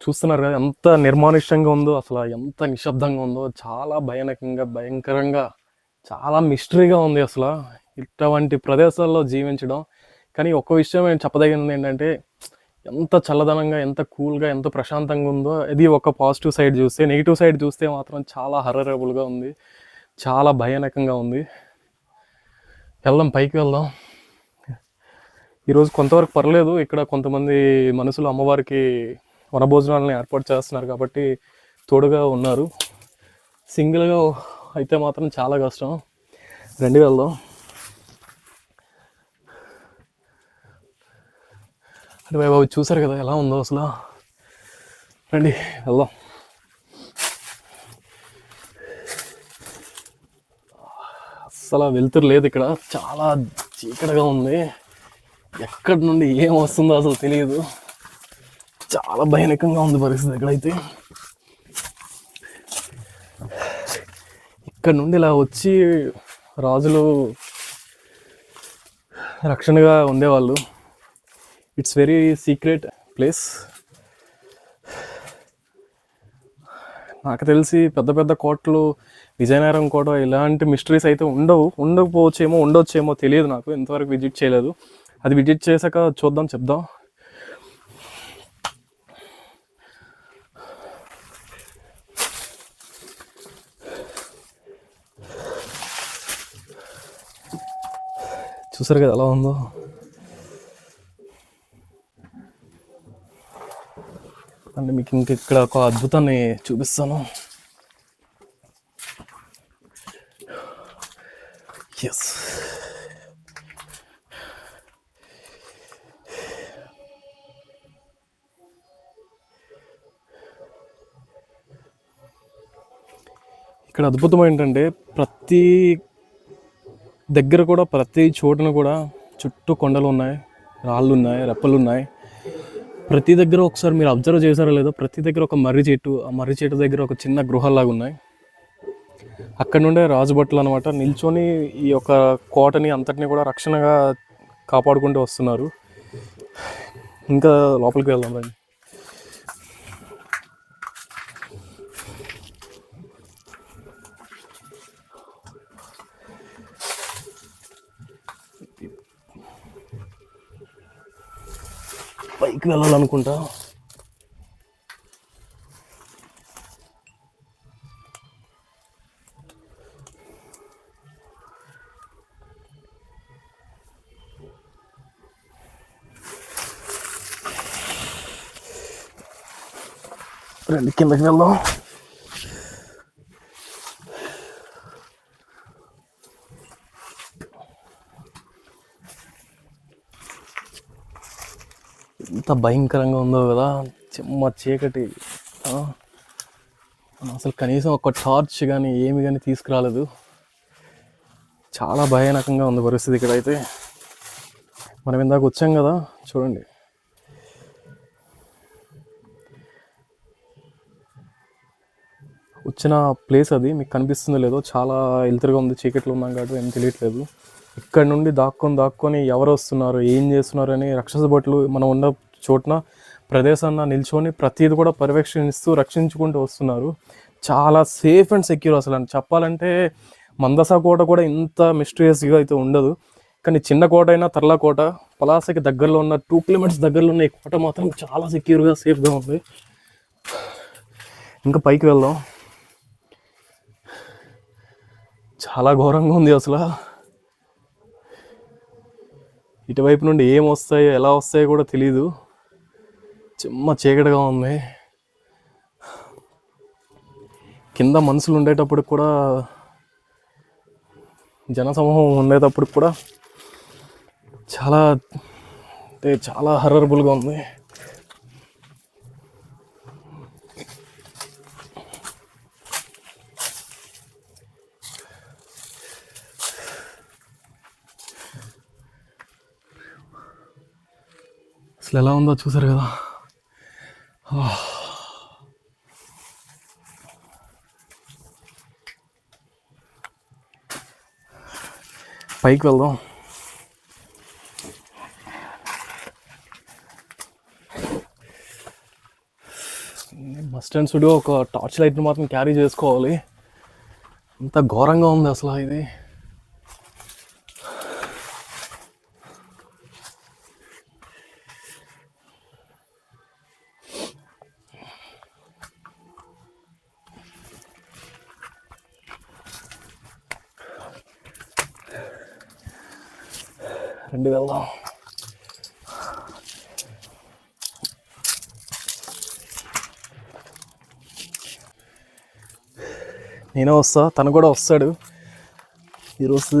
చూస్తున్నారు కదా ఎంత నిర్మానుష్యంగా ఉందో, అసలు ఎంత నిశ్శబ్దంగా ఉందో, చాలా భయంకరంగా చాలా మిస్టరీగా ఉంది అసలు ఇటువంటి ప్రదేశాల్లో జీవించడం. కానీ ఒక్క విషయం నేను చెప్పదగినది ఏంటంటే, ఎంత చల్లదనంగా, ఎంత కూల్గా, ఎంత ప్రశాంతంగా ఉందో, ఇది ఒక పాజిటివ్ సైడ్ చూస్తే. నెగిటివ్ సైడ్ చూస్తే మాత్రం చాలా హర్రరబుల్గా ఉంది, చాలా భయానకంగా ఉంది. వెళ్దాం, పైకి వెళ్దాం. ఈరోజు కొంతవరకు పర్లేదు, ఇక్కడ కొంతమంది మనుషులు అమ్మవారికి వనభోజనాలను ఏర్పాటు చేస్తున్నారు కాబట్టి తోడుగా ఉన్నారు. సింగిల్గా అయితే మాత్రం చాలా కష్టం. రండి వెళ్దాం. అంటే బాబు చూసారు కదా ఎలా ఉందో అసలు. రండి వెళ్దాం. అస్సలు వెలుతురు లేదు ఇక్కడ, చాలా చీకటిగా ఉంది. ఎక్కడి నుండి ఏం వస్తుందో అసలు తెలియదు. చాలా భయానకంగా ఉంది పరిస్థితి ఇక్కడైతే. ఇక్కడ నుండి ఇలా వచ్చి రాజులు రక్షణగా ఉండేవాళ్ళు. It's very secret place. నాకు తెలిసి పెద్ద పెద్ద కోటలు, విజయనగరం కోట, ఇలాంటి మిస్టరీస్ అయితే ఉండొచ్చేమో తెలియదు. నాకు ఇంతవరకు విజిట్ చేయలేదు. అది విజిట్ చేశాక చూద్దాం, చెప్దాం. చూసారు కదా ఎలా ఉందో. అంటే మీకు ఇక్కడ ఒక అద్భుతాన్ని చూపిస్తాను. ఎస్, ఇక్కడ అద్భుతం ఏంటంటే, ప్రతి దగ్గర కూడా, ప్రతి చోటున కూడా చుట్టూ కొండలు ఉన్నాయి, రాళ్ళు ఉన్నాయి, రెప్పలు ఉన్నాయి. ప్రతి దగ్గర ఒకసారి మీరు అబ్జర్వ్ చేశారో లేదో, ప్రతి దగ్గర ఒక మర్రి చెట్టు, ఆ మర్రి చెట్టు దగ్గర ఒక చిన్న గృహాలాగా ఉన్నాయి. అక్కడ నుండే రాజభట్లు అనమాట నిల్చొని ఈ యొక్క కోటని అంతటిని కూడా రక్షణగా కాపాడుకుంటూ వస్తున్నారు. ఇంకా లోపలికి వెళ్దాం రండి. పైకి వెళ్ళాలనుకుంటా. రండి కిందకి వెళ్దాం. ఎంత భయంకరంగా ఉందో కదా, చిమ్మ చీకటి. అసలు కనీసం ఒక టార్చ్ కానీ ఏమి కానీ తీసుకురాలేదు. చాలా భయానకంగా ఉంది పరిస్థితి ఇక్కడైతే. మనం ఇందాక వచ్చాం కదా, చూడండి. వచ్చిన ప్లేస్ అది మీకు కనిపిస్తుందో లేదో, చాలా ఎలుతురుగా ఉంది. చీకట్లో ఉన్నాం కాబట్టి ఏం తెలియట్లేదు. ఇక్కడ నుండి దాక్కొని ఎవరు వస్తున్నారు, ఏం చేస్తున్నారు అని రక్షణ భటులు మనం ఉన్న చోటున ప్రదేశాన్ని నిల్చొని ప్రతిది కూడా పర్యవేక్షిస్తూ రక్షించుకుంటూ వస్తున్నారు. చాలా సేఫ్ అండ్ సెక్యూర్. అసలు అని చెప్పాలంటే మందస కోట కూడా ఇంత మిస్టీరియస్గా అయితే ఉండదు. కానీ చిన్న కోట అయినా, తర్లా కోట, పలాసకి దగ్గరలో ఉన్న 2 కిలోమీటర్స్ దగ్గరలో ఉన్న ఈ కోట మాత్రం చాలా సెక్యూర్గా, సేఫ్గా ఉంది. ఇంకా పైకి వెళ్దాం. చాలా ఘోరంగా ఉంది అసలు. ఇటువైపు నుండి ఏం వస్తాయో, ఎలా వస్తాయో కూడా తెలీదు. చిమ్మ చీకటిగా ఉంది. కింద మనుషులు ఉండేటప్పుడు కూడా, జనసమూహం ఉండేటప్పుడు కూడా చాలా అంటే చాలా హర్రబుల్గా ఉంది. అసలు ఎలా ఉందో చూసారు కదా. పైకి వెళ్దాం. మస్ట్ అండ్ షుడ్ ఒక టార్చ్ లైట్ని మాత్రం క్యారీ చేసుకోవాలి. అంత ఘోరంగా ఉంది అసలు ఇది. రండి వెళ్దాం. నేనే వస్తా, తను కూడా వస్తాడు ఈరోజు.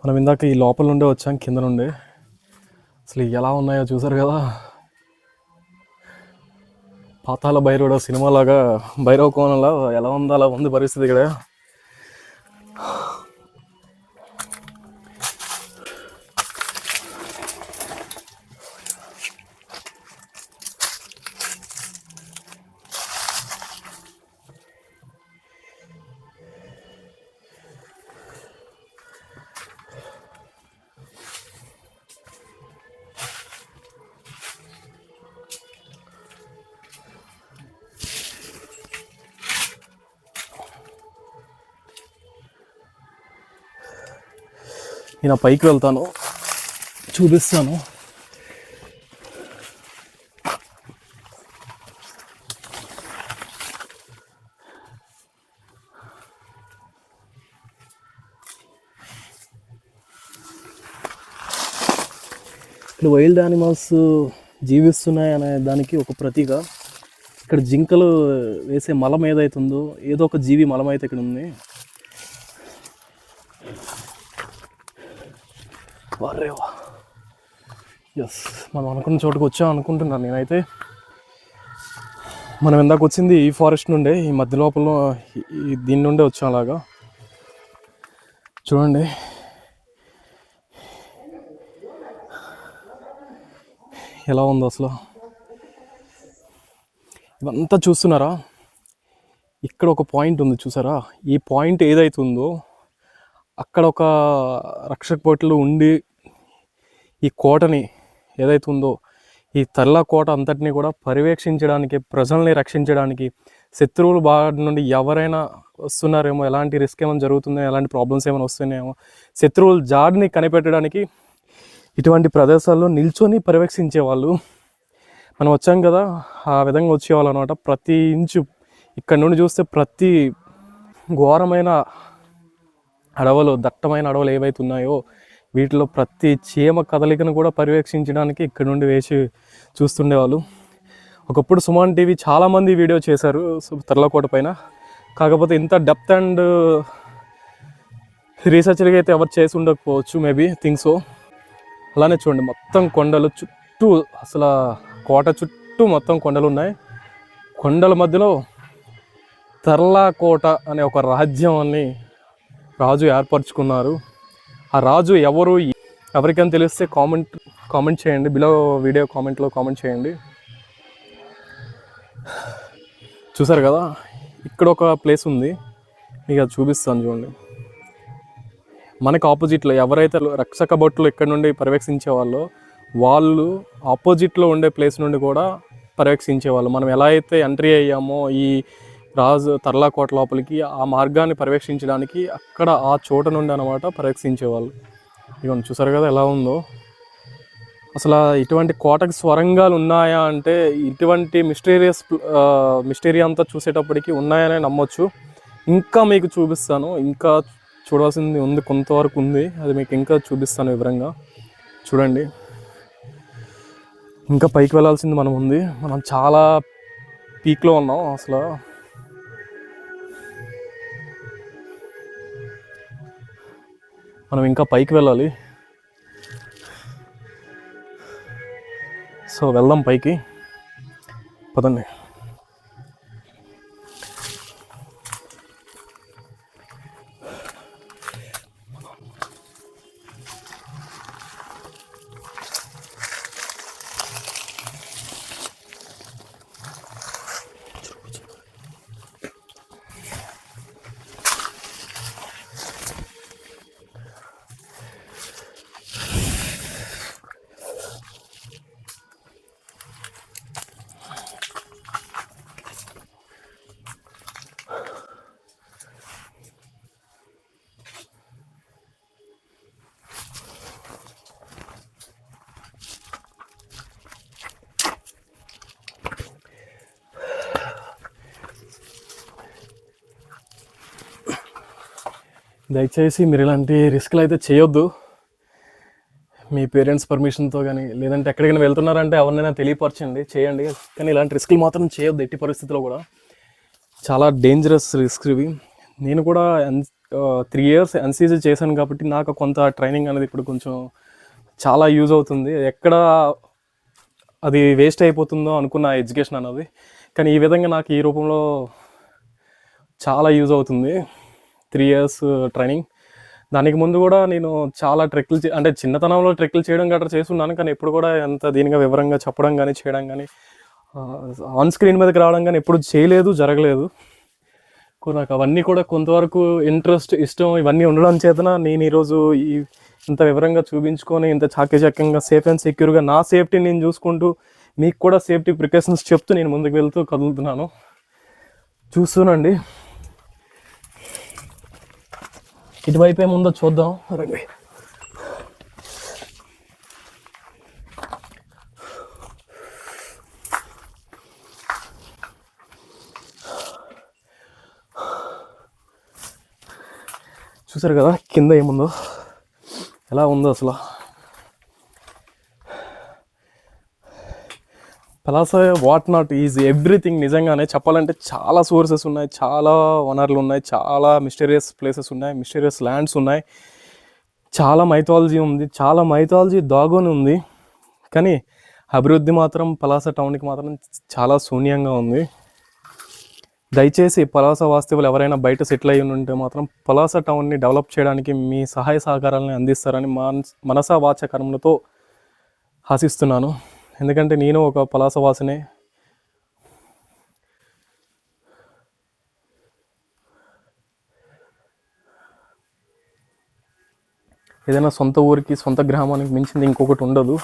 మనం ఇందాక ఈ లోపల నుండే వచ్చాం, కింద నుండి. అసలు ఎలా ఉన్నాయో చూసారు కదా. పాతాళ భైరవుడు సినిమాలాగా, భైరవ కోణంలా ఎలా ఉందో అలా ఉంది పరిస్థితి ఇక్కడ. నేను పైకి వెళ్తాను, చూపిస్తాను. ఇక్కడ వైల్డ్ యానిమల్స్ జీవిస్తున్నాయి అనే దానికి ఒక ప్రతీక. ఇక్కడ జింకలు వేసే మలం ఏదైతుందో, ఏదో ఒక జీవి మలం అయితే ఇక్కడ ఉంది. వారేవా, ఎస్, మనం అనుకున్న చోటుకు వచ్చాం అనుకుంటున్నాను నేనైతే. మనం ఇందాక వచ్చింది ఈ ఫారెస్ట్ నుండే, ఈ మధ్య లోపల దీని నుండే వచ్చాం. అలాగా చూడండి ఎలా ఉందో అసలు. ఇవంతా చూస్తున్నారా, ఇక్కడ ఒక పాయింట్ ఉంది చూసారా. ఈ పాయింట్ ఏదైతుందో అక్కడ ఒక రక్షక భటులు ఉండి ఈ కోటని ఏదైతుందో, ఈ తర్లా కోట అంతటిని కూడా పర్యవేక్షించడానికి, ప్రజల్ని రక్షించడానికి, శత్రువుల బారి నుండి ఎవరైనా వస్తున్నారేమో, ఎలాంటి రిస్క్ ఏమైనా జరుగుతుందో, ఎలాంటి ప్రాబ్లమ్స్ ఏమైనా వస్తున్నాయేమో, శత్రువుల జాడిని కనిపెట్టడానికి ఇటువంటి ప్రదేశాల్లో నిల్చొని పర్యవేక్షించేవాళ్ళు. మనం వచ్చాం కదా, ఆ విధంగా వచ్చేవాళ్ళు అనమాట. ప్రతి ఇంచు ఇక్కడ నుండి చూస్తే ప్రతి ఘోరమైన అడవులు, దట్టమైన అడవులు ఏవైతే ఉన్నాయో వీటిలో ప్రతి చీమ కదలికను కూడా పర్యవేక్షించడానికి ఇక్కడ నుండి వేసి చూస్తుండేవాళ్ళు. ఒకప్పుడు సుమన్ టీవీ చాలామంది వీడియో చేశారు తర్లాకోట పైన. కాకపోతే ఇంత డెప్త్ అండ్ రీసెర్చ్గా అయితే ఎవరు చేసి ఉండకపోవచ్చు, మేబీ థింక్ సో. అలానే చూడండి, మొత్తం కొండలు చుట్టూ, అసలు కోట చుట్టూ మొత్తం కొండలు ఉన్నాయి. కొండల మధ్యలో తర్లాకోట అనే ఒక రాజ్యాన్ని రాజు ఏర్పరచుకున్నారు. ఆ రాజు ఎవరు, ఎవరికైనా తెలిస్తే కామెంట్ చేయండి, బిలో వీడియో కామెంట్లో కామెంట్ చేయండి. చూసారు కదా, ఇక్కడ ఒక ప్లేస్ ఉంది, మీకు అది చూపిస్తాను చూడండి. మనకు ఆపోజిట్లో ఎవరైతే రక్షక భటులు ఇక్కడ నుండి పర్యవేక్షించేవాళ్ళో వాళ్ళు ఆపోజిట్లో ఉండే ప్లేస్ నుండి కూడా పర్యవేక్షించేవాళ్ళు. మనం ఎలా అయితే ఎంట్రీ అయ్యామో ఈ రాజు తర్లాకోట లోపలికి, ఆ మార్గాన్ని పర్యవేక్షించడానికి అక్కడ ఆ చోట నుండి అనమాట పర్యవేక్షించేవాళ్ళు. ఇవన్నీ చూసారు కదా ఎలా ఉందో. అసలు ఇటువంటి కోటకి స్వరంగాలు ఉన్నాయా అంటే, ఇటువంటి మిస్టీరీ అంతా చూసేటప్పటికి ఉన్నాయనే నమ్మొచ్చు. ఇంకా మీకు చూపిస్తాను, ఇంకా చూడాల్సింది ఉంది, కొంతవరకు ఉంది, అది మీకు ఇంకా చూపిస్తాను వివరంగా. చూడండి, ఇంకా పైకి వెళ్ళాల్సింది మనం ఉంది. మనం చాలా పీక్లో ఉన్నాం అసలు. మనం ఇంకా పైకి వెళ్ళాలి. సో వెళ్దాం పైకి, పదండి. దయచేసి మీరు ఇలాంటి రిస్క్లు అయితే చేయొద్దు. మీ పేరెంట్స్ పర్మిషన్తో కానీ, లేదంటే ఎక్కడికైనా వెళ్తున్నారంటే ఎవరినైనా తెలియపరచండి, చేయండి. కానీ ఇలాంటి రిస్క్లు మాత్రం చేయొద్దు ఎట్టి పరిస్థితుల్లో కూడా. చాలా డేంజరస్ రిస్క్ ఇవి. నేను కూడా 3 years ఎన్సీసీ చేశాను కాబట్టి నాకు కొంత ట్రైనింగ్ అనేది ఇప్పుడు కొంచెం చాలా యూజ్ అవుతుంది. ఎక్కడ అది వేస్ట్ అయిపోతుందో అనుకున్న ఎడ్యుకేషన్ అన్నది, కానీ ఈ విధంగా నాకు ఈ రూపంలో చాలా యూజ్ అవుతుంది. 3 years ట్రైనింగ్. దానికి ముందు కూడా నేను చాలా ట్రెక్లు అంటే చిన్నతనంలో ట్రెక్లు చేయడం గట్రా చేస్తున్నాను, కానీ ఎప్పుడు కూడా ఎంత దీనిగా వివరంగా చెప్పడం కానీ చేయడం కానీ ఆన్ స్క్రీన్ మీదకి రావడం కానీ ఎప్పుడు చేయలేదు, జరగలేదు. నాకు అవన్నీ కూడా కొంతవరకు ఇంట్రెస్ట్, ఇష్టం ఇవన్నీ ఉండడం చేతన నేను ఈరోజు ఇంత వివరంగా చూపించుకొని ఇంత చాకచక్యంగా సేఫ్ అండ్ సెక్యూర్గా నా సేఫ్టీని నేను చూసుకుంటూ మీకు కూడా సేఫ్టీ ప్రికాషన్స్ చెప్తూ నేను ముందుకు వెళ్తూ కదులుతున్నాను. చూస్తూనండి. ఇటువైపు ఏముందో చూద్దాం రండి. చూసారు కదా కింద ఏముందో, ఎలా ఉందో అసలు. Palasa what not is everything. నిజంగానే చెప్పాలంటే చాలా సోర్సెస్ ఉన్నాయి, చాలా వనరులు ఉన్నాయి, చాలా మిస్టీరియస్ ప్లేసెస్ ఉన్నాయి, మిస్టీరియస్ ల్యాండ్స్ ఉన్నాయి, చాలా మైథాలజీ ఉంది, చాలా మైథాలజీ దాగుని ఉంది. కానీ అభివృద్ధి మాత్రం పలాస టౌన్కి మాత్రం చాలా శూన్యంగా ఉంది. దయచేసి పలాస వాస్తవులు ఎవరైనా బయట సెటిల్ అయ్యి ఉంటే మాత్రం పలాస టౌన్ని డెవలప్ చేయడానికి మీ సహాయ సహకారాలను అందిస్తారని మనసా వాచ కర్మలతో ఆశిస్తున్నాను. ఎందుకంటే నేను ఒక పలాస వాసినే. ఏదైనా సొంత ఊరికి, సొంత గ్రామానికి మించింది ఇంకొకటి ఉండదు.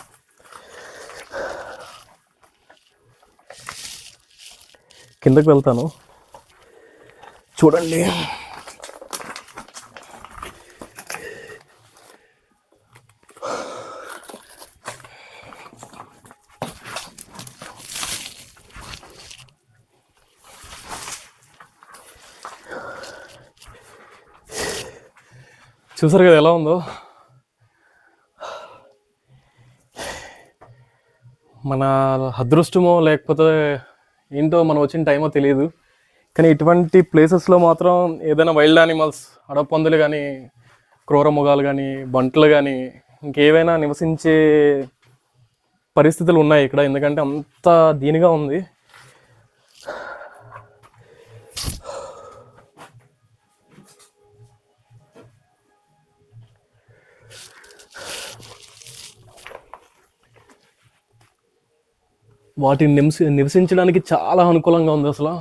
కిందకి వెళ్తాను, చూడండి. చూసారు కదా ఎలా ఉందో. మన అదృష్టమో లేకపోతే ఏంటో మనం వచ్చిన టైమో తెలియదు, కానీ ఇటువంటి ప్లేసెస్లో మాత్రం ఏదైనా వైల్డ్ యానిమల్స్, అడపందులు కానీ, క్రూర మృగాలు కానీ, బంట్లు కానీ, ఇంకేవైనా నివసించే పరిస్థితులు ఉన్నాయి ఇక్కడ. ఎందుకంటే అంత దీనిగా ఉంది. వాటిని నివసించడానికి చాలా అనుకూలంగా ఉంది అసలు.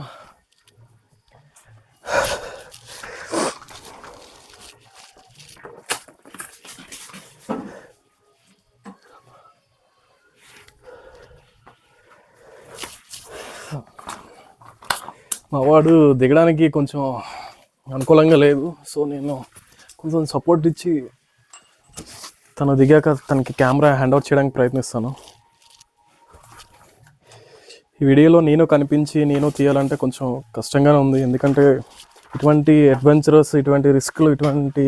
మా వాడు దిగడానికి కొంచెం అనుకూలంగా లేదు, సో నేను కొంచెం సపోర్ట్ ఇచ్చి తను దిగాక తనకి కెమెరా హ్యాండ్ ఓవర్ చేయడానికి ప్రయత్నిస్తాను. ఈ వీడియోలో నేను కనిపించి నేను తీయాలంటే కొంచెం కష్టంగానే ఉంది, ఎందుకంటే ఇటువంటి అడ్వెంచరస్, ఇటువంటి రిస్క్లు, ఇటువంటి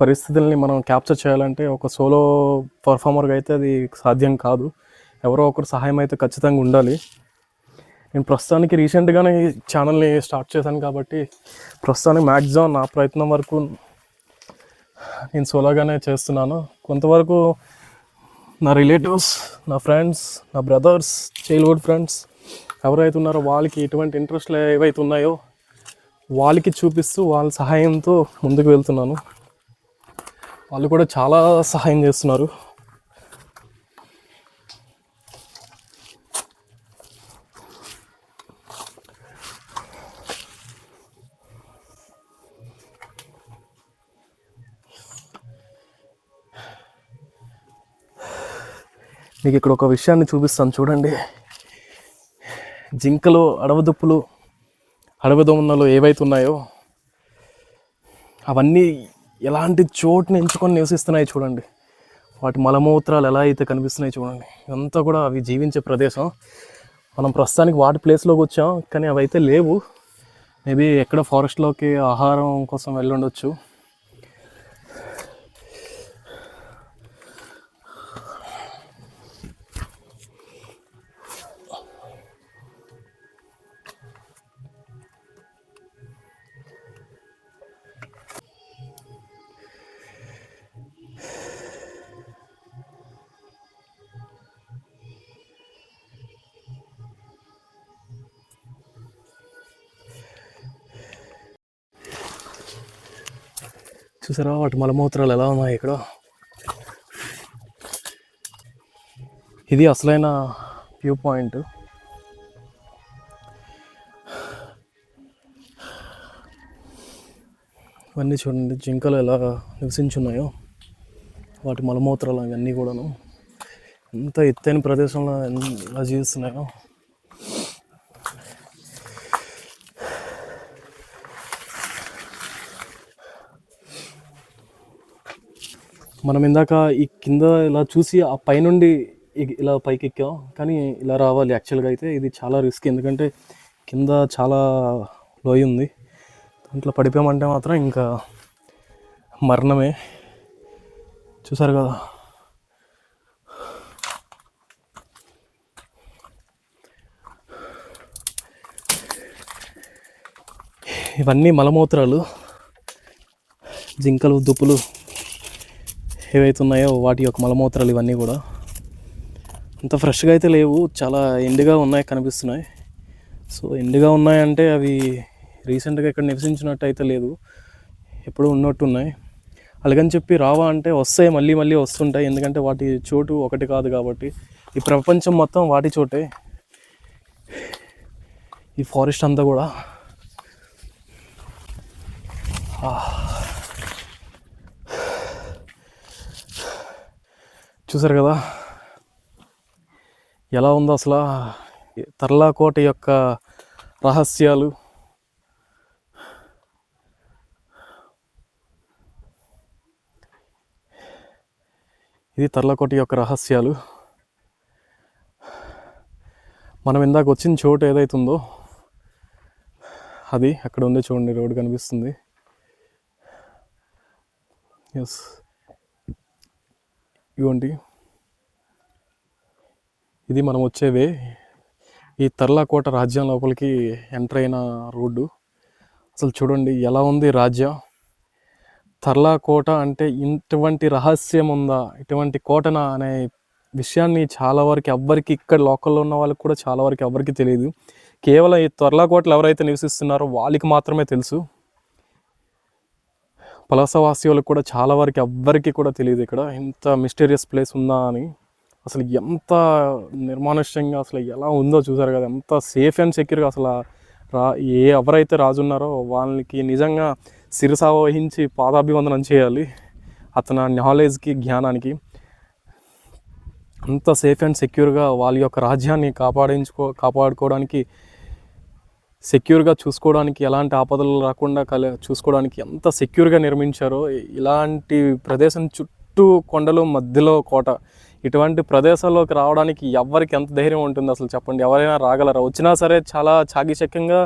పరిస్థితుల్ని మనం క్యాప్చర్ చేయాలంటే ఒక సోలో పర్ఫార్మర్గా అయితే అది సాధ్యం కాదు. ఎవరో ఒకరు సహాయం అయితే ఖచ్చితంగా ఉండాలి. నేను ప్రస్తుతానికి రీసెంట్గానే ఈ ఛానల్ని స్టార్ట్ చేశాను కాబట్టి ప్రస్తుతానికి మ్యాక్సిమం నా ప్రయత్నం వరకు నేను సోలోగానే చేస్తున్నాను. కొంతవరకు నా రిలేటివ్స్, నా ఫ్రెండ్స్, నా బ్రదర్స్, చైల్డ్హుడ్ ఫ్రెండ్స్ ఎవరైతే ఉన్నారో వాళ్ళకి ఎటువంటి ఇంట్రెస్ట్లు ఏవైతే ఉన్నాయో వాళ్ళకి చూపిస్తూ వాళ్ళ సహాయంతో ముందుకు వెళ్తున్నాను. వాళ్ళు కూడా చాలా సహాయం చేస్తున్నారు. మీకు ఇక్కడ ఒక విషయాన్ని చూపిస్తాను చూడండి. జింకలు, అడవిదుప్పులు, అడవి దొంగలు ఏవైతే ఉన్నాయో అవన్నీ ఎలాంటి చోటుని ఎంచుకొని నివసిస్తున్నాయి చూడండి. వాటి మలమూత్రాలు ఎలా అయితే కనిపిస్తున్నాయి చూడండి. ఇదంతా కూడా అవి జీవించే ప్రదేశం. మనం ప్రస్తుతానికి వాటి ప్లేస్లోకి వచ్చాం, కానీ అవి అయితే లేవు. మేబీ ఎక్కడ ఫారెస్ట్లోకి ఆహారం కోసం వెళ్ళి ఉండొచ్చు. చూసారా వాటి మలమూత్రాలు ఎలా ఉన్నాయి ఇక్కడ. ఇది అసలైన వ్యూ పాయింట్. ఇవన్నీ చూడండి జింకలు ఎలా నివసించున్నాయో, వాటి మలమూత్రాలు ఇవన్నీ కూడాను ఎంత ఎత్తైన ప్రదేశంలో ఎలా జీవిస్తున్నాయో. మనం ఇందాక ఈ కింద ఇలా చూసి ఆ పైనుండి ఇలా పైకి ఎక్కాం, కానీ ఇలా రావాలి యాక్చువల్గా అయితే. ఇది చాలా రిస్క్, ఎందుకంటే కింద చాలా లోయ ఉంది. దాంట్లో పడిపోయామంటే మాత్రం ఇంకా మరణమే. చూసారు కదా, ఇవన్నీ మలమూత్రాలు. జింకలు దుప్పులు ఏవైతే ఉన్నాయో వాటి యొక్క మలమూత్రాలు ఇవన్నీ కూడా. అంత ఫ్రెష్గా అయితే లేవు, చాలా ఎండుగా ఉన్నాయి కనిపిస్తున్నాయి. సో ఎండుగా ఉన్నాయంటే అవి రీసెంట్గా ఇక్కడ నివసించినట్టు అయితే లేదు, ఎప్పుడూ ఉన్నట్టు ఉన్నాయి. అలాగని చెప్పి రావా అంటే వస్తాయి, మళ్ళీ మళ్ళీ వస్తుంటాయి. ఎందుకంటే వాటి చోటు ఒకటి కాదు కాబట్టి. ఈ ప్రపంచం మొత్తం వాటి చోటే, ఈ ఫారెస్ట్ అంతా కూడా. చూసారు కదా ఎలా ఉందో అసలు తర్లాకోట యొక్క రహస్యాలు. ఇది తర్లాకోట యొక్క రహస్యాలు. మనం ఇందాక వచ్చిన చోటు ఏదైతే ఉందో అది అక్కడ ఉంది చూడండి, రోడ్డు కనిపిస్తుంది. ఎస్, ఇవ్వండి ఇది మనం వచ్చేవే. ఈ తర్లాకోట రాజ్యం లోపలికి ఎంటర్ అయిన రోడ్డు. అసలు చూడండి ఎలా ఉంది రాజ్యం. తర్లాకోట అంటే ఇటువంటి రహస్యం ఉందా, ఇటువంటి కోటనా అనే విషయాన్ని చాలా వరకు ఎవ్వరికి, ఇక్కడ లోకల్లో ఉన్న వాళ్ళకి కూడా చాలా వరకు ఎవ్వరికి తెలియదు. కేవలం ఈ తర్లాకోటలో ఎవరైతే నివసిస్తున్నారో వాళ్ళకి మాత్రమే తెలుసు. పలాసవాసీలకు కూడా చాలా వరకు ఎవ్వరికి కూడా తెలియదు ఇక్కడ ఇంత మిస్టీరియస్ ప్లేస్ ఉందా అని. అసలు ఎంత నిర్మానుష్యంగా అసలు ఎలా ఉందో చూసారు కదా, ఎంత సేఫ్ అండ్ సెక్యూర్గా. అసలు ఎవరైతే రాజు ఉన్నారో వాళ్ళకి నిజంగా శిరసావహించి పాదాభివందనం చేయాలి, అతని నాలెడ్జ్కి, జ్ఞానానికి. అంత సేఫ్ అండ్ సెక్యూర్గా వాళ్ళ యొక్క రాజ్యాన్ని కాపాడుకోవడానికి, సెక్యూర్గా చూసుకోవడానికి, ఎలాంటి ఆపదలు రాకుండా చూసుకోవడానికి ఎంత సెక్యూర్గా నిర్మించారో. ఇలాంటి ప్రదేశం చుట్టూ కొండలు, మధ్యలో కోట. ఇటువంటి ప్రదేశాల్లోకి రావడానికి ఎవరికి ఎంత ధైర్యం ఉంటుంది అసలు చెప్పండి? ఎవరైనా రాగలరా? వచ్చినా సరే చాలా చాకచక్యంగా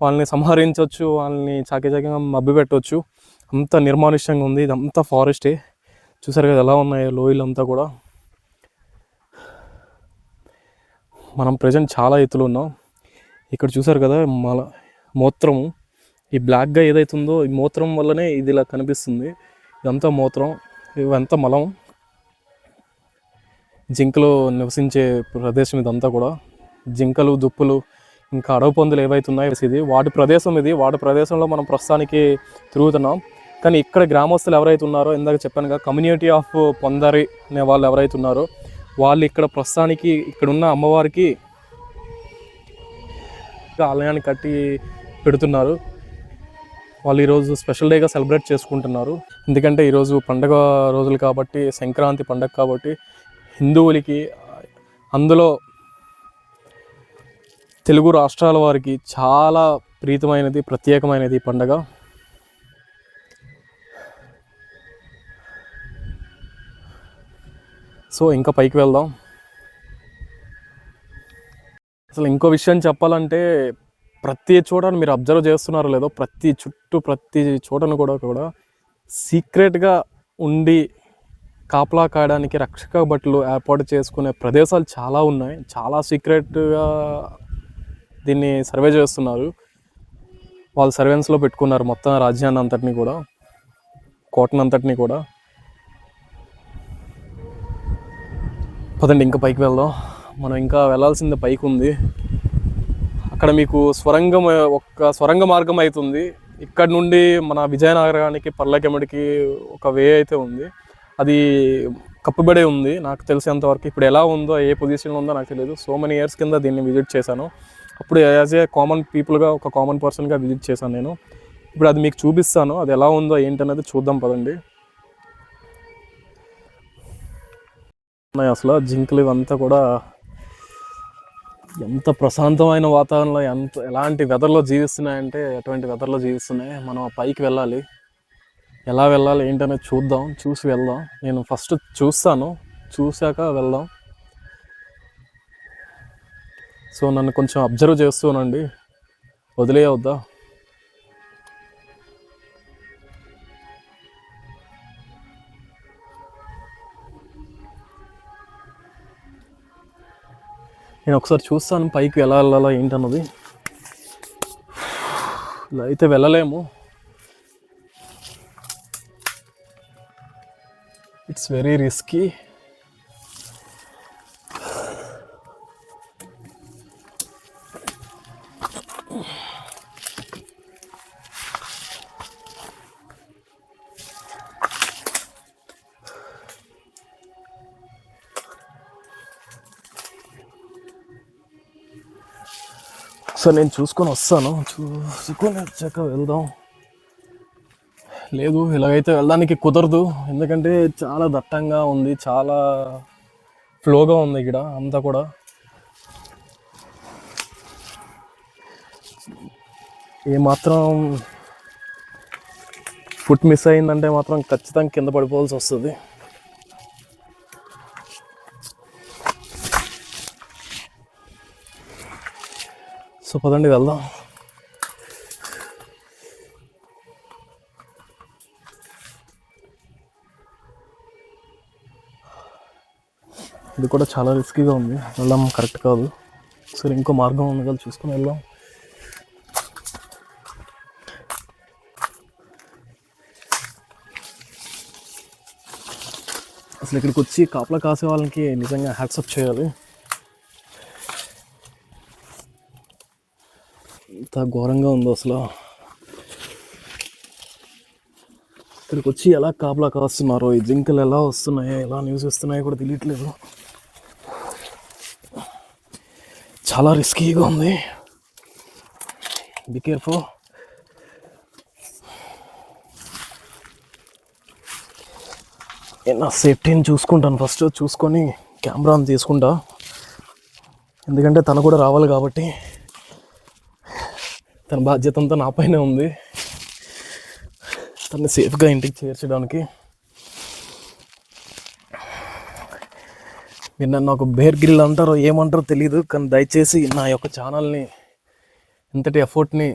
వాళ్ళని సంహరించవచ్చు, వాళ్ళని చాకచక్యంగా మభ్యపెట్టవచ్చు. అంత నిర్మానుష్యంగా ఉంది. ఇదంతా ఫారెస్టే. చూసారు కదా ఎలా ఉన్నాయో లోయలంతా కూడా. మనం ప్రజెంట్ చాలా ఎత్తులో ఉన్నాం. ఇక్కడ చూసారు కదా మూత్రము, ఈ బ్లాక్గా ఏదైతే ఉందో ఈ మూత్రం వల్లనే ఇది ఇలా కనిపిస్తుంది. ఇదంతా మూత్రం, ఇవంతా మలం. జింకలు నివసించే ప్రదేశం ఇదంతా కూడా. జింకలు, దుప్పులు, ఇంకా అడవి పందులు ఏవైతే ఉన్నాయో ఇది వాటి ప్రదేశం. ఇది వాటి ప్రదేశంలో మనం ప్రస్తుతానికి తిరుగుతున్నాం. కానీ ఇక్కడ గ్రామస్తులు ఎవరైతే ఉన్నారో, ఇందాక చెప్పానుగా కమ్యూనిటీ ఆఫ్ పొందారి అనే వాళ్ళు ఎవరైతే ఉన్నారో వాళ్ళు ఇక్కడ ప్రస్తుతానికి ఇక్కడున్న అమ్మవారికి ఆలయాన్ని కట్టి పెడుతున్నారు. వాళ్ళు ఈరోజు స్పెషల్ డేగా సెలబ్రేట్ చేసుకుంటున్నారు. ఎందుకంటే ఈరోజు పండగ రోజులు కాబట్టి, సంక్రాంతి పండగ కాబట్టి హిందువులకి, అందులో తెలుగు రాష్ట్రాల వారికి చాలా ప్రీతమైనది, ప్రత్యేకమైనది ఈ పండగ. సో ఇంకా పైకి వెళ్దాం. అసలు ఇంకో విషయం చెప్పాలంటే ప్రతి చోట మీరు అబ్జర్వ్ చేస్తున్నారో లేదో, ప్రతి చోటను కూడా సీక్రెట్గా ఉండి కాపలా కాయడానికి రక్షక భటులు ఏర్పాటు చేసుకునే ప్రదేశాలు చాలా ఉన్నాయి. చాలా సీక్రెట్గా దీన్ని సర్వే చేస్తున్నారు. వాళ్ళు సర్వేన్స్లో పెట్టుకున్నారు మొత్తం రాజ్యాన్ని అంతటిని కూడా, కోటనంతటిని కూడా. పదండి ఇంకా పైకి వెళ్దాం. మనం ఇంకా వెళ్ళాల్సింది పైకి ఉంది. అక్కడ మీకు స్వరంగ మార్గం అవుతుంది. ఇక్కడ నుండి మన విజయనగరానికి పర్లకెమ్మడికి ఒక వే అయితే ఉంది. అది కప్పుబడే ఉంది నాకు తెలిసేంతవరకు. ఇప్పుడు ఎలా ఉందో, ఏ పొజిషన్లో ఉందో నాకు తెలియదు. సో మెనీ ఇయర్స్ కింద దీన్ని విజిట్ చేశాను. అప్పుడు యాజ్ ఏ కామన్ పీపుల్గా, ఒక కామన్ పర్సన్గా విజిట్ చేశాను నేను. ఇప్పుడు అది మీకు చూపిస్తాను. అది ఎలా ఉందో ఏంటనేది చూద్దాం పదండి. అసలు జింకలు ఇవంతా కూడా ఎంత ప్రశాంతమైన వాతావరణంలో, ఎలాంటి వెదర్లో జీవిస్తున్నాయంటే అటువంటి వెదర్లో జీవిస్తున్నాయి. మనం ఆ పైకి వెళ్ళాలి. ఎలా వెళ్ళాలి ఏంటనేది చూద్దాం, చూసి వెళ్దాం. నేను ఫస్ట్ చూస్తాను, చూశాక వెళ్దాం. సో నన్ను కొంచెం అబ్జర్వ్ చేస్తూనండి, వదిలేయవద్దా. నేను ఒకసారి చూస్తాను పైకి ఎలా వెళ్ళాలా ఏంటన్నది. ఇలా అయితే వెళ్ళలేము. It's very risky. సో నేను చూసుకొని వస్తాను, చూసుకొని వచ్చాక వెళ్దాం. లేదు ఇలాగైతే వెళ్ళడానికి కుదరదు, ఎందుకంటే చాలా దట్టంగా ఉంది, చాలా ఫ్లోగా ఉంది ఇక్కడ అంతా కూడా. ఏమాత్రం ఫుట్ మిస్ అయిందంటే మాత్రం ఖచ్చితంగా కింద పడిపోవాల్సి వస్తుంది. సో పదండి వెళ్దాం. ఇది కూడా చాలా రిస్కీగా ఉంది, వెళ్ళడం కరెక్ట్ కాదు. సరే ఇంకో మార్గం ఉంది కదా, చూసుకొని వెళ్దాం. అసలు ఇక్కడికి వచ్చి కాపలా కాసే వాళ్ళకి నిజంగా హ్యాట్సప్ చేయాలి. ఎంత ఘోరంగా ఉందో అసలు. ఇక్కడికి వచ్చి ఎలా కాపలా కాస్తున్నారో, ఈ జింకలు ఎలా వస్తున్నాయో, ఎలా నివసిస్తున్నాయో కూడా తెలియట్లేదు. చాలా రిస్కీగా ఉంది. Be careful. నా సేఫ్టీని చూసుకుంటాను ఫస్ట్, చూసుకొని కెమెరాని తీసుకుంటా. ఎందుకంటే తను కూడా రావాలి కాబట్టి తన బాధ్యత అంతా నా పైనే ఉంది, తను సేఫ్గా ఇంటికి చేర్చడానికి. మీరు నన్ను ఒక బేర్ గ్రిల్ అంటారో ఏమంటారో తెలీదు, కానీ దయచేసి నా యొక్క ఛానల్ని, ఇంతటి ఎఫర్ట్ని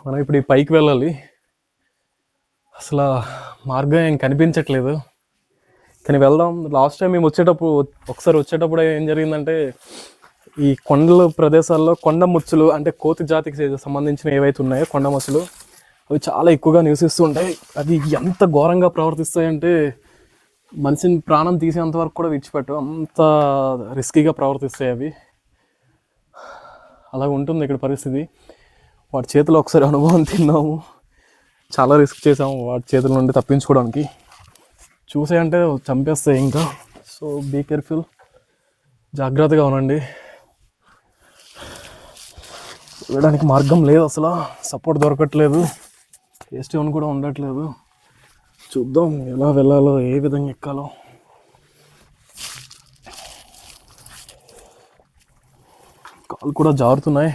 మనం ఇప్పుడు ఈ పైకి వెళ్ళాలి. అసలు మార్గం ఏం కనిపించట్లేదు, కానీ వెళ్దాం. లాస్ట్ టైం మేము ఒకసారి వచ్చేటప్పుడు ఏం జరిగిందంటే, ఈ కొండల ప్రదేశాల్లో కొండ ముచ్చులు, అంటే కోతి జాతికి సంబంధించిన ఏవైతే ఉన్నాయో కొండ ముచ్చులు, అవి చాలా ఎక్కువగా నివసిస్తూ ఉంటాయి. అవి ఎంత ఘోరంగా ప్రవర్తిస్తాయంటే మనిషిని ప్రాణం తీసేంత వరకు కూడా విడిచిపెట్టవు, అంత రిస్కీగా ప్రవర్తిస్తాయి అవి. అలా ఉంటుంది ఇక్కడ పరిస్థితి. వాటి చేతిలో ఒకసారి అనుభవం తిన్నాము, చాలా రిస్క్ చేసాము వాటి చేతుల నుండి తప్పించుకోవడానికి. చూసాయంటే చంపేస్తాయి ఇంకా. సో బీ కేర్ఫుల్, జాగ్రత్తగా ఉండండి. వెళ్ళడానికి మార్గం లేదు అసలు, సపోర్ట్ దొరకట్లేదు, టేస్టీ కూడా ఉండట్లేదు. చూద్దాం ఎలా వెళ్ళాలో, ఏ విధంగా ఎక్కాలో. కాళ్ళు కూడా జారుతున్నాయి.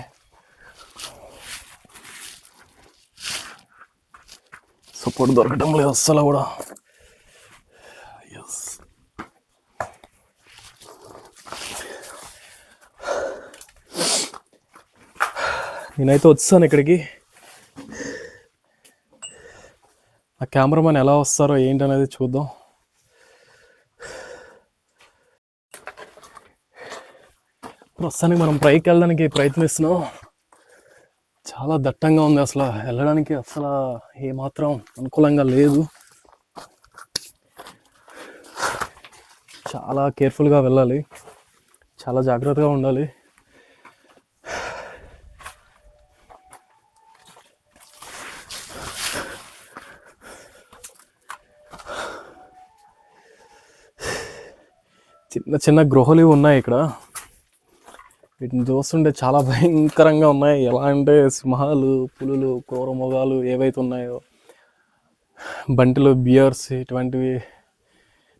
సపోర్ట్ దొరకటం లేదు అస్సలు కూడా. ఎస్, నేనైతే వచ్చాను ఇక్కడికి. ఆ కెమెరామెన్ ఎలా వస్తారో ఏంటి అనేది చూద్దాం. ప్రస్తుతానికి మనం పైకి వెళ్ళడానికి ప్రయత్నిస్తున్నాం. చాలా దట్టంగా ఉంది, అసలు వెళ్ళడానికి అసలు ఏమాత్రం అనుకూలంగా లేదు. చాలా కేర్ఫుల్గా వెళ్ళాలి, చాలా జాగ్రత్తగా ఉండాలి. చిన్న చిన్న గృహలు ఉన్నాయి ఇక్కడ. వీటిని చూస్తుంటే చాలా భయంకరంగా ఉన్నాయి. ఎలా అంటే సింహాలు, పులులు, క్రూర మృగాలు ఏవైతే ఉన్నాయో, బంటిలు, బియర్స్ ఇటువంటివి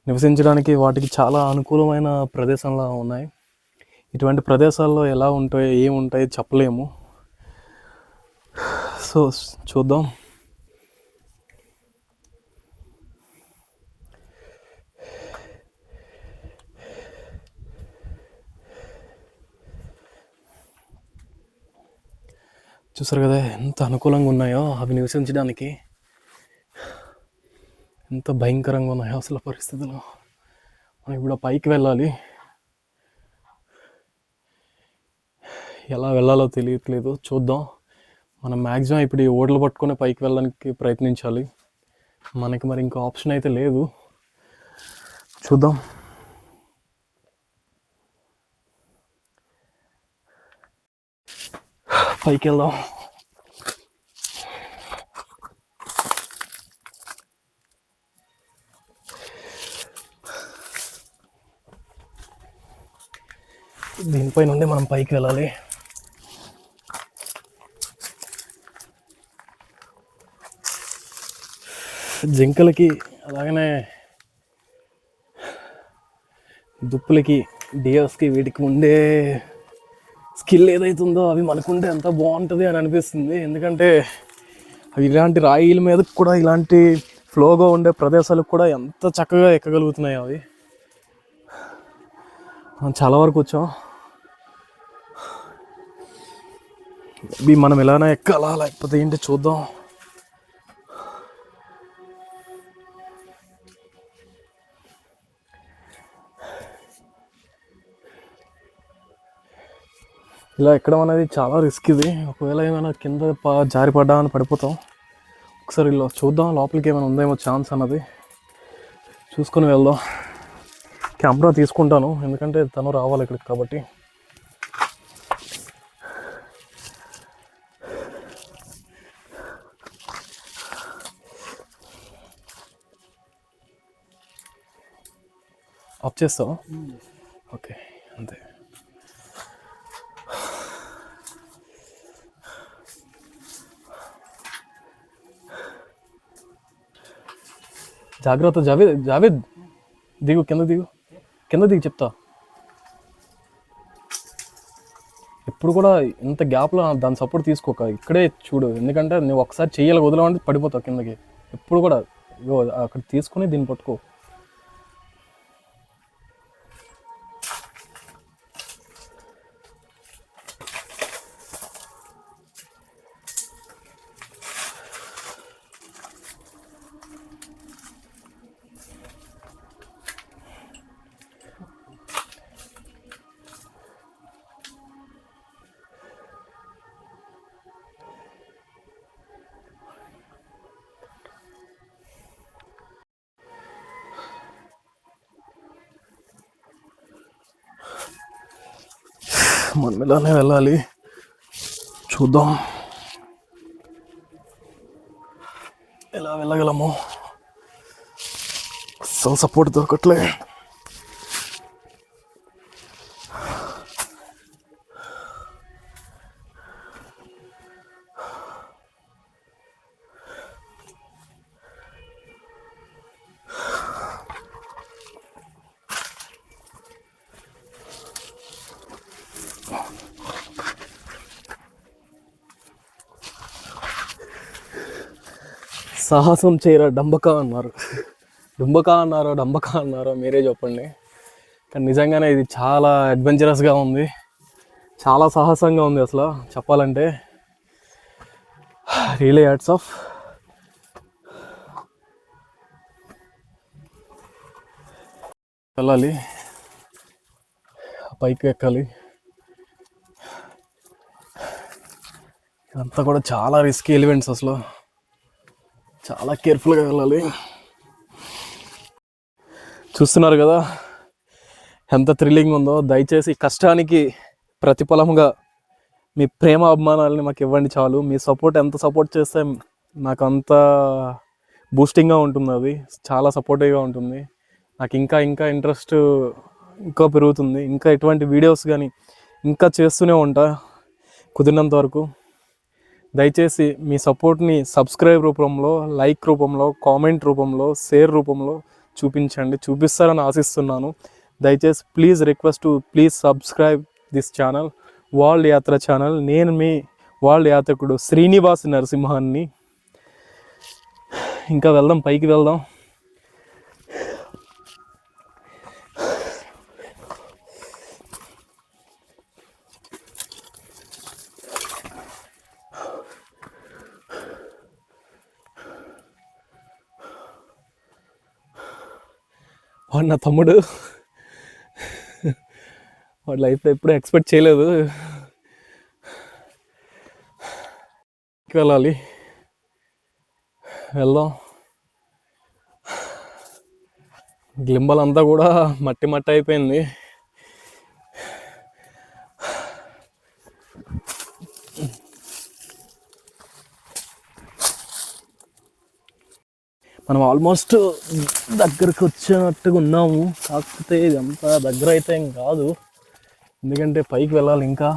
నివసించడానికి వాటికి చాలా అనుకూలమైన ప్రదేశంలా ఉన్నాయి. ఇటువంటి ప్రదేశాల్లో ఎలా ఉంటాయో ఏముంటాయో చెప్పలేము. సో చూద్దాం. చూసారు కదా ఎంత అనుకూలంగా ఉన్నాయో అవి నివసించడానికి. ఎంత భయంకరంగా ఉన్నాయో అసలు పరిస్థితులు. మనం ఇప్పుడు పైకి వెళ్ళాలి. ఎలా వెళ్ళాలో తెలియట్లేదు, చూద్దాం. మనం మ్యాక్సిమం ఇప్పుడు ఈ ఓడలు పట్టుకొని పైకి వెళ్ళడానికి ప్రయత్నించాలి. మనకి మరి ఇంకో ఆప్షన్ అయితే లేదు. చూద్దాం. పైకి వెళ్దాం. దీనిపై నుండి మనం పైకి వెళ్ళాలి. జింకలకి అలాగనే దుప్పులకి, డియర్స్కి వీటికి ఉండే స్కిల్ ఏదైతుందో అవి మనకుంటే ఎంత బాగుంటుంది అని అనిపిస్తుంది. ఎందుకంటే అవి ఇలాంటి రాయిల మీద కూడా, ఇలాంటి ఫ్లోగా ఉండే ప్రదేశాలకు కూడా ఎంత చక్కగా ఎక్కగలుగుతున్నాయి. అవి మనం చాలా వరకు వచ్చాం. ఇవి మనం ఎలానే ఎక్కాలా లేకపోతే ఏంటి చూద్దాం. ఇలా ఎక్కడం అనేది చాలా రిస్క్. ఇది ఒకవేళ ఏమైనా కింద జారి పడ్డా అని పడిపోతాం. ఒకసారి ఇలా చూద్దాం, లోపలికి ఏమైనా ఉందేమో ఛాన్స్ అన్నది చూసుకొని వెళ్దాం. కెమెరా తీసుకుంటాను ఎందుకంటే తను రావాలి ఇక్కడికి కాబట్టి. ఆఫ్ చేస్తావా? ఓకే, అంతే. జాగ్రత్త జావేద్, జావేద్ దిగు, కింద దిగు, కింద దిగు చెప్తా. ఎప్పుడు కూడా ఇంత గ్యాప్లో దాని సపోర్ట్ తీసుకోక, ఇక్కడే చూడు. ఎందుకంటే నువ్వు ఒకసారి చెయ్యాలి వదలమంటే పడిపోతావు కిందకి. ఎప్పుడు కూడా అక్కడ తీసుకుని దీన్ని పట్టుకో. మనం ఇలానే వెళ్ళాలి, చూద్దాం ఎలా వెళ్ళగలము. అస్సలు సపోర్ట్ దొరకట్లే. సాహసం చేయరా డంబకా అన్నారు. డుంబకా అన్నారో డంబకా అన్నారో మీరే చెప్పండి. కానీ నిజంగానే ఇది చాలా అడ్వెంచరస్గా ఉంది, చాలా సాహసంగా ఉంది అసలు చెప్పాలంటే. Really hats off. వెళ్ళాలి, పైకి ఎక్కాలి. ఇదంతా కూడా చాలా రిస్కీ ఎలిమెంట్స్, అసలు చాలా కేర్ఫుల్గా వెళ్ళాలి. చూస్తున్నారు కదా ఎంత థ్రిల్లింగ్ ఉందో. దయచేసి కష్టానికి ప్రతిఫలంగా మీ ప్రేమ అభిమానాలని మాకు ఇవ్వండి చాలు. మీ సపోర్ట్ ఎంత సపోర్ట్ చేస్తే నాకు అంత బూస్టింగ్గా ఉంటుంది, అది చాలా సపోర్టివ్గా ఉంటుంది. నాకు ఇంకా ఇంకా ఇంట్రెస్ట్ ఇంకా పెరుగుతుంది. ఇంకా ఎటువంటి వీడియోస్ కానీ ఇంకా చేస్తూనే ఉంటా కుదిరినంత వరకు. దయచేసి మీ సపోర్ట్ని సబ్స్క్రైబ్ రూపంలో, లైక్ రూపంలో, కామెంట్ రూపంలో, షేర్ రూపంలో చూపిస్తారని ఆశిస్తున్నాను. దయచేసి please request to please subscribe this channel, world యాత్ర ఛానల్. నేను మీ వరల్డ్ యాత్రికుడు శ్రీనివాస్ నరసింహాన్ని. ఇంకా వెళ్దాం, పైకి వెళ్దాం. వాడు నా తమ్ముడు, వాడి లైఫ్లో ఎప్పుడూ ఎక్స్పెక్ట్ చేయలేదు. వెళ్ళాలి, వెళ్దాం. గ్లింబల్ అంతా కూడా మట్టి మట్టి అయిపోయింది. మనం ఆల్మోస్ట్ దగ్గరకు వచ్చినట్టుగా ఉన్నాము. కాకపోతే ఇదంతా దగ్గర అయితే ఏం కాదు, ఎందుకంటే పైకి వెళ్ళాలి ఇంకా.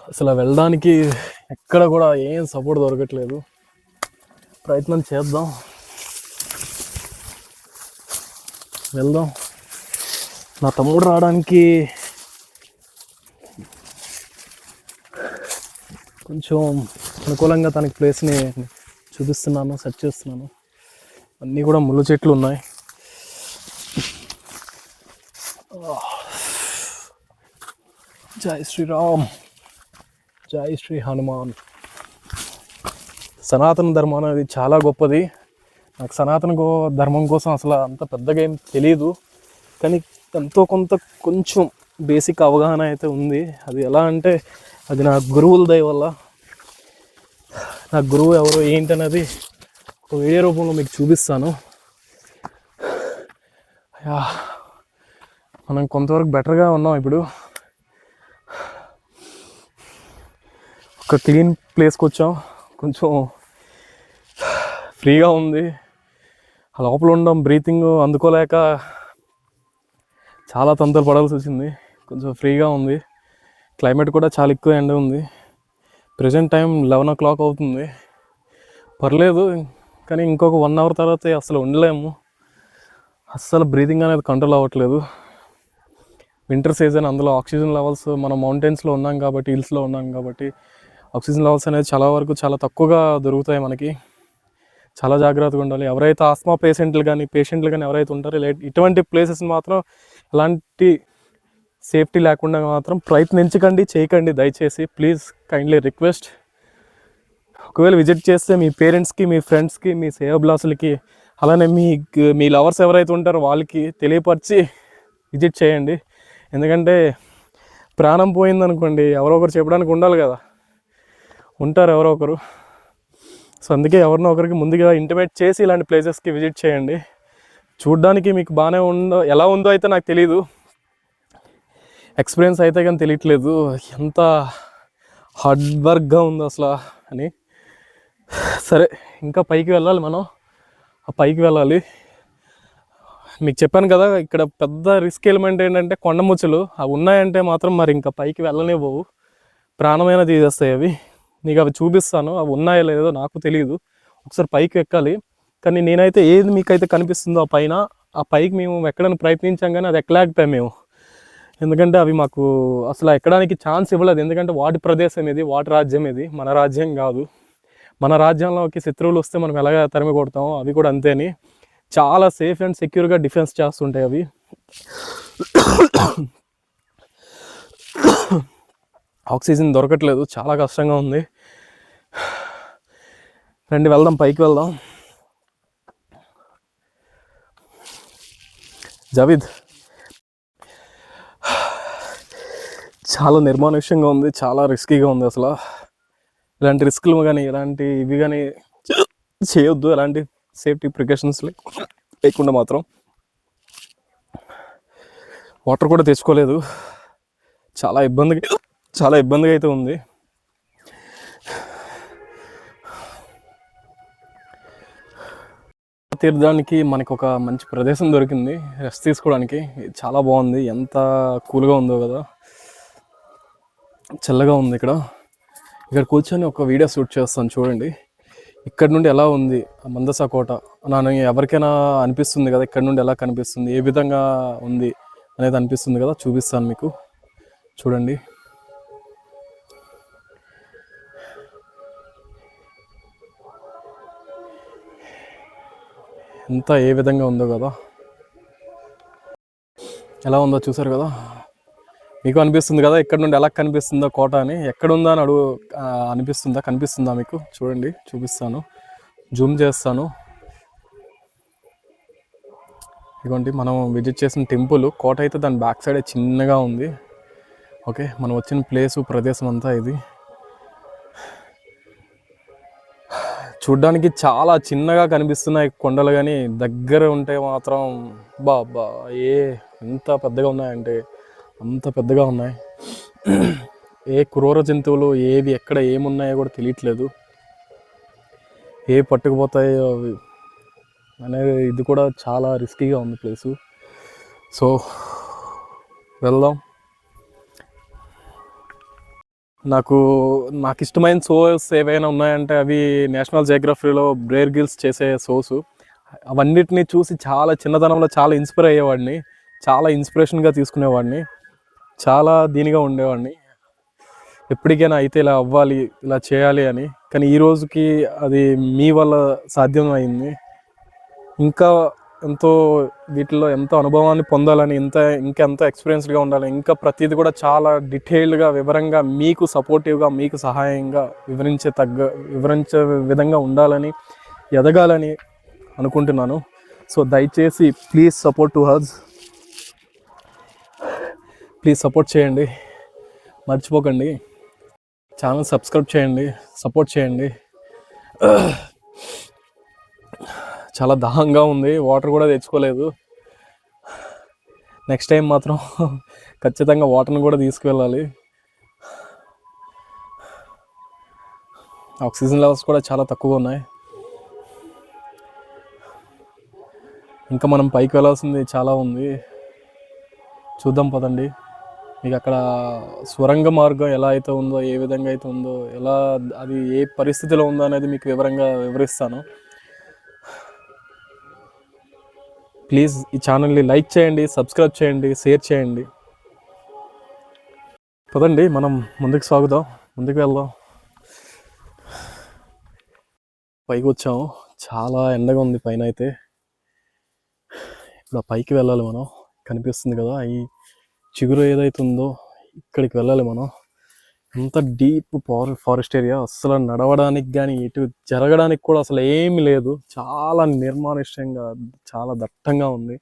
అసలు వెళ్ళడానికి ఎక్కడ కూడా ఏం సపోర్ట్ దొరకట్లేదు. ప్రయత్నం చేద్దాం, వెళ్దాం. నా తమ్ముడు రావడానికి కొంచెం అనుకూలంగా తనకి ప్లేస్ని చూపిస్తున్నాను, సెట్ చేస్తున్నాను. అన్నీ కూడా ముళ్ళు చెట్లు ఉన్నాయి. జై శ్రీరామ్, జై శ్రీ హనుమాన్. సనాతన ధర్మం అనేది చాలా గొప్పది. నాకు సనాతన ధర్మం కోసం అసలు అంత పెద్దగా ఏం తెలియదు, కానీ ఎంతో కొంచెం బేసిక్ అవగాహన అయితే ఉంది. అది ఎలా అంటే అది నా గురువుల దయ వల్ల. నా గురువు ఎవరో ఏంటనేది ఒక వీడియో రూపంలో మీకు చూపిస్తాను. మనం కొంతవరకు బెటర్గా ఉన్నాం ఇప్పుడు. ఒక క్లీన్ ప్లేస్కి వచ్చాం, కొంచెం ఫ్రీగా ఉంది. లోపల ఉండడం, బ్రీతింగ్ అందుకోలేక చాలా తంతలు పడాల్సి వచ్చింది. కొంచెం ఫ్రీగా ఉంది. క్లైమేట్ కూడా చాలా ఎక్కువ ఎండ ఉంది. ప్రజెంట్ టైం 11 o'clock అవుతుంది. పర్లేదు, కానీ ఇంకొక 1 hour తర్వాత అసలు ఉండలేము. అస్సలు బ్రీతింగ్ అనేది కంట్రోల్ అవ్వట్లేదు. వింటర్ సీజన్, అందులో ఆక్సిజన్ లెవెల్స్ మనం మౌంటైన్స్లో ఉన్నాం కాబట్టి, హిల్స్లో ఉన్నాం కాబట్టి ఆక్సిజన్ లెవెల్స్ అనేది చాలా వరకు చాలా తక్కువగా దొరుకుతాయి మనకి. చాలా జాగ్రత్తగా ఉండాలి. ఎవరైతే ఆస్మా పేషెంట్లు కానీ ఎవరైతే ఉంటారో ఇటువంటి ప్లేసెస్ మాత్రం ఎలాంటి సేఫ్టీ లేకుండా మాత్రం ప్రయత్నించకండి, చేయకండి దయచేసి. Please kindly request. ఒకవేళ విజిట్ చేస్తే మీ పేరెంట్స్కి, మీ ఫ్రెండ్స్కి, మీ శ్రేయోభిలాషులకి, అలానే మీ లవర్స్ ఎవరైతే ఉంటారో వాళ్ళకి తెలియపరిచి విజిట్ చేయండి. ఎందుకంటే ప్రాణం పోయిందనుకోండి, ఎవరో ఒకరు చెప్పడానికి ఉండాలి కదా, ఉంటారు ఎవరో ఒకరు. సో అందుకే ఎవరినో ఒకరికి ముందుగా ఇంటిమేట్ చేసి ఇలాంటి ప్లేసెస్కి విజిట్ చేయండి. చూడ్డానికి మీకు బాగానే ఎలా ఉందో అయితే నాకు తెలీదు, ఎక్స్పీరియన్స్ అయితే కానీ తెలియట్లేదు ఎంత హార్డ్ వర్క్గా ఉందో అసలు అని. సరే, ఇంకా పైకి వెళ్ళాలి మనం. ఆ పైకి వెళ్ళాలి. మీకు చెప్పాను కదా, ఇక్కడ పెద్ద రిస్క్ ఎలిమెంట్ ఏంటంటే కొండముచ్చులు. అవి ఉన్నాయంటే మాత్రం మరి ఇంకా పైకి వెళ్ళనివ్వవు, ప్రాణమైనా తీసేస్తాయి అవి. నీకు అవి చూపిస్తాను, అవి ఉన్నాయో లేదో నాకు తెలియదు. ఒకసారి పైకి ఎక్కాలి. కానీ నేనైతే ఏది మీకైతే కనిపిస్తుందో ఆ పైకి మేము ఎక్కడానికి ప్రయత్నించాం, కానీ అది ఎక్కలేకపోయాం మేము. ఎందుకంటే అవి మాకు అసలు ఎక్కడానికి ఛాన్స్ ఇవ్వలేదు. ఎందుకంటే వాటి ప్రదేశం ఇది, వాటి రాజ్యం ఇది, మన రాజ్యం కాదు. మన రాజ్యంలోకి శత్రువులు వస్తే మనం ఎలాగ తరిమి కొడతామో అవి కూడా అంతేని చాలా సేఫ్ అండ్ సెక్యూర్గా డిఫెన్స్ చేస్తుంటాయి అవి. ఆక్సిజన్ దొరకట్లేదు, చాలా కష్టంగా ఉంది. రండి వెళ్దాం, పైకి వెళ్దాం. జావేద్, చాలా నిర్మానుష్యంగా ఉంది, చాలా రిస్కీగా ఉంది. అసలు ఇలాంటి రిస్క్లు కానీ ఇలాంటి ఇవి కానీ చేయొద్దు, ఎలాంటి సేఫ్టీ ప్రికాషన్స్ లేకుండా మాత్రం. వాటర్ కూడా తెచ్చుకోలేదు, చాలా ఇబ్బందిగా అయితే ఉంది. తీర్థానికి మనకు ఒక మంచి ప్రదేశం దొరికింది రెస్ట్ తీసుకోవడానికి. చాలా బాగుంది, ఎంత కూల్గా ఉందో కదా, చల్లగా ఉంది. ఇక్కడ కూర్చొని ఒక వీడియో షూట్ చేస్తాను చూడండి. ఇక్కడ నుండి ఎలా ఉంది మందస కోట నన్ను ఎవరికైనా అనిపిస్తుంది కదా, ఇక్కడ నుండి ఎలా కనిపిస్తుంది, ఏ విధంగా ఉంది అనేది అనిపిస్తుంది కదా, చూపిస్తాను మీకు. చూడండి ఎంత ఏ విధంగా ఉందో కదా, ఎలా ఉందో చూసారు కదా. మీకు అనిపిస్తుంది కదా ఇక్కడ నుండి ఎలా కనిపిస్తుందో కోట అని, ఎక్కడుందా అని కనిపిస్తుందా మీకు? చూడండి, చూపిస్తాను, జూమ్ చేస్తాను. ఇదిగోండి మనం విజిట్ చేసిన టెంపుల్. కోట అయితే దాని బ్యాక్ సైడే చిన్నగా ఉంది. ఓకే, మనం వచ్చిన ప్రదేశం అంతా ఇది. చూడ్డానికి చాలా చిన్నగా కనిపిస్తున్నాయి కొండలు, కానీ దగ్గర ఉంటే మాత్రం బాబా ఎంత పెద్దగా ఉన్నాయంటే అంత పెద్దగా ఉన్నాయి. ఏ క్రూర జంతువులు ఏవి ఎక్కడ ఏమున్నాయో కూడా తెలియట్లేదు, ఏ పట్టుకుపోతాయో అవి అనేది. ఇది కూడా చాలా రిస్కీగా ఉంది ప్లేసు. సో వెళ్దాం. నాకు ఇష్టమైన షోస్ ఏవైనా ఉన్నాయంటే అవి నేషనల్ జియోగ్రఫీలో బ్రేర్ గిల్స్ చేసే షోస్. అవన్నిటిని చూసి చాలా చిన్నతనంలో చాలా ఇన్స్పైర్ అయ్యేవాడిని, చాలా ఇన్స్పిరేషన్గా తీసుకునేవాడిని, చాలా దీనిగా ఉండేవాడిని. ఎప్పటికైనా అయితే ఇలా అవ్వాలి, ఇలా చేయాలి అని. కానీ ఈ రోజుకి అది మీ వల్ల సాధ్యం అయింది. ఇంకా ఎంతో వీటిల్లో ఎంతో అనుభవాన్ని పొందాలని, ఇంకెంతో ఎక్స్పీరియన్స్డ్గా ఉండాలి, ఇంకా ప్రతిదీ కూడా చాలా డీటెయిల్డ్గా వివరంగా మీకు సపోర్టివ్గా మీకు సహాయంగా వివరించే విధంగా ఉండాలని, ఎదగాలని అనుకుంటున్నాను. సో దయచేసి please support to us, please support చేయండి, మర్చిపోకండి. ఛానల్ సబ్స్క్రైబ్ చేయండి, సపోర్ట్ చేయండి. చాలా దాహంగా ఉంది, వాటర్ కూడా తెచ్చుకోలేదు. నెక్స్ట్ టైం మాత్రం ఖచ్చితంగా వాటర్ని కూడా తీసుకువెళ్ళాలి. ఆక్సిజన్ లెవెల్స్ కూడా చాలా తక్కువగా ఉన్నాయి. ఇంకా మనం పైకి వెళ్ళాల్సింది చాలా ఉంది, చూద్దాం పదండి. మీకు అక్కడ స్వరంగ మార్గం ఎలా అయితే ఉందో, ఏ విధంగా అయితే ఉందో, ఎలా అది ఏ పరిస్థితిలో ఉందో అనేది మీకు వివరిస్తాను. ప్లీజ్ ఈ ఛానల్ని లైక్ చేయండి, సబ్స్క్రైబ్ చేయండి, షేర్ చేయండి. పదండి మనం ముందుకు వెళ్దాం. పైకి వచ్చాము, చాలా ఎండగా ఉంది పైన అయితే. ఇప్పుడు పైకి వెళ్ళాలి మనం. కనిపిస్తుంది కదా ఈ చిగురు ఏదైతే ఉందో, ఇక్కడికి వెళ్ళాలి మనం. అంత డీప్ ఫారెస్ట్ ఏరియా, అసలు నడవడానికి కానీ ఇటు జరగడానికి కూడా అసలు ఏమి లేదు. చాలా నిర్మానుష్యంగా, చాలా దట్టంగా ఉంది.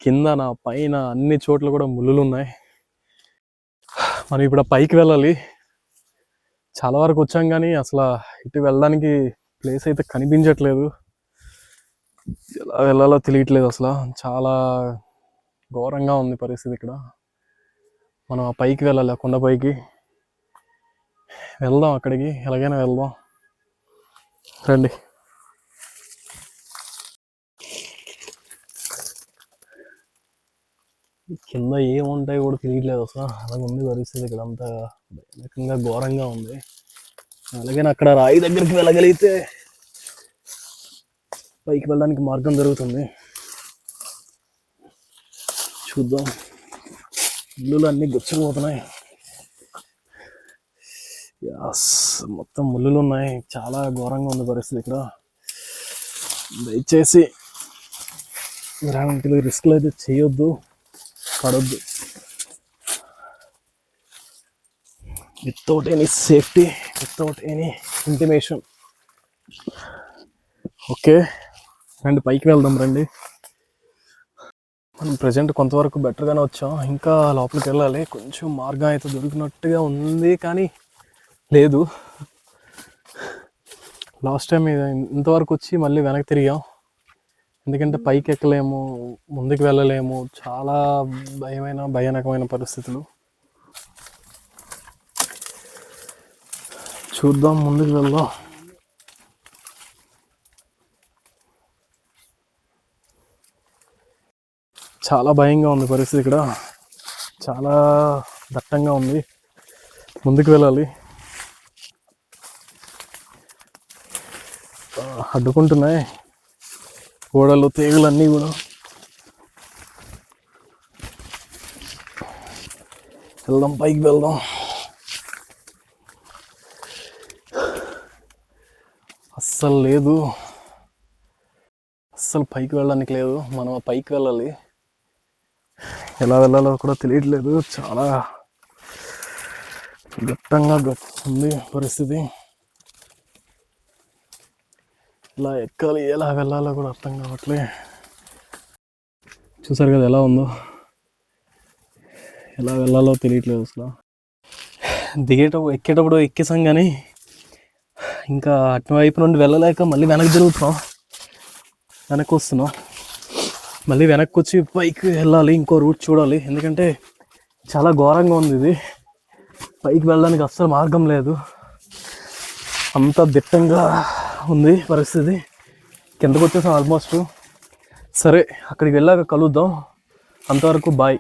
కిందన పైన అన్ని చోట్ల కూడా ముళ్ళులు ఉన్నాయి. మనం ఇప్పుడు పైకి వెళ్ళాలి. చాలా వరకు వచ్చాం కానీ అసలు ఇటు వెళ్ళడానికి ప్లేస్ అయితే కనిపించట్లేదు. ఎలా వెళ్ళాలో తెలియట్లేదు అసలు. చాలా ఘోరంగా ఉంది పరిస్థితి ఇక్కడ. మనం ఆ పైకి వెళ్ళాలి, ఆ కొండ పైకి వెళ్దాం. అక్కడికి ఎలాగైనా వెళ్దాం, రండి. కింద ఏముంటాయో కూడా తెలియట్లేదు అసలు, అలాగ ఉంది పరిస్థితి ఇక్కడ. అంతా భయానకంగా ఘోరంగా ఉంది. అలాగైనా అక్కడ రాయి దగ్గరికి వెళ్ళగలిగితే పైకి వెళ్ళడానికి మార్గం దొరుకుతుంది. చూద్దాం. ఇల్లులు అన్నీ గుచ్చుకుపోతున్నాయి. యస్, మొత్తం ముళ్ళులు ఉన్నాయి. చాలా ఘోరంగా ఉంది పరిస్థితి ఇక్కడ. దయచేసి ఇలాంటి రిస్క్లు అయితే చేయొద్దు, పడొద్దు. Without any safety, without any intimation. Okay, రండి పైకి వెళ్దాం. రండి, మనం ప్రజెంట్ కొంతవరకు బెటర్గానే వచ్చాం. ఇంకా లోపలికి వెళ్ళాలి. కొంచెం మార్గం అయితే దొరికినట్టుగా ఉంది, కానీ లేదు. లాస్ట్ టైం ఇంతవరకు వచ్చి మళ్ళీ వెనక్కి తిరిగాం. ఎందుకంటే పైకి ఎక్కలేము, ముందుకు వెళ్ళలేము. చాలా భయానకమైన పరిస్థితులు. చూద్దాం, ముందుకు వెళ్దాం. చాలా భయంగా ఉంది పరిస్థితి ఇక్కడ. చాలా దట్టంగా ఉంది. ముందుకు వెళ్ళాలి. అడ్డుకుంటున్నాయి గోడలు, తీగలు అన్నీ కూడా. వెళ్దాం, పైకి వెళ్దాం. అస్సలు లేదు, అస్సలు పైకి వెళ్ళడానికి లేదు. మనం పైకి వెళ్ళాలి. ఎలా వెళ్ళాలో కూడా తెలియట్లేదు. చాలా గట్టంగా ఉంది పరిస్థితి. ఇలా ఎక్కాలి, ఎలా వెళ్ళాలో కూడా అర్థం కావట్లే. చూసారు కదా ఎలా ఉందో. ఎలా వెళ్ళాలో తెలియట్లేదు అసలు. ఎక్కేటప్పుడు ఎక్కేసాం, కానీ ఇంకా అటువైపు నుండి వెళ్ళలేక మళ్ళీ వెనక్కి తిరుగుతున్నాం. వెనక్కి వస్తున్నాం. మళ్ళీ వెనక్కి వచ్చి పైకి వెళ్ళాలి. ఇంకో రూట్ చూడాలి. ఎందుకంటే చాలా ఘోరంగా ఉంది ఇది. పైకి వెళ్ళడానికి అస్సలు మార్గం లేదు. అంత దిట్టంగా ఉంది పరిస్థితి. కిందకు వచ్చేసాం ఆల్మోస్ట్. సరే, అక్కడికి వెళ్ళాక కలుద్దాం. అంతవరకు బాయ్.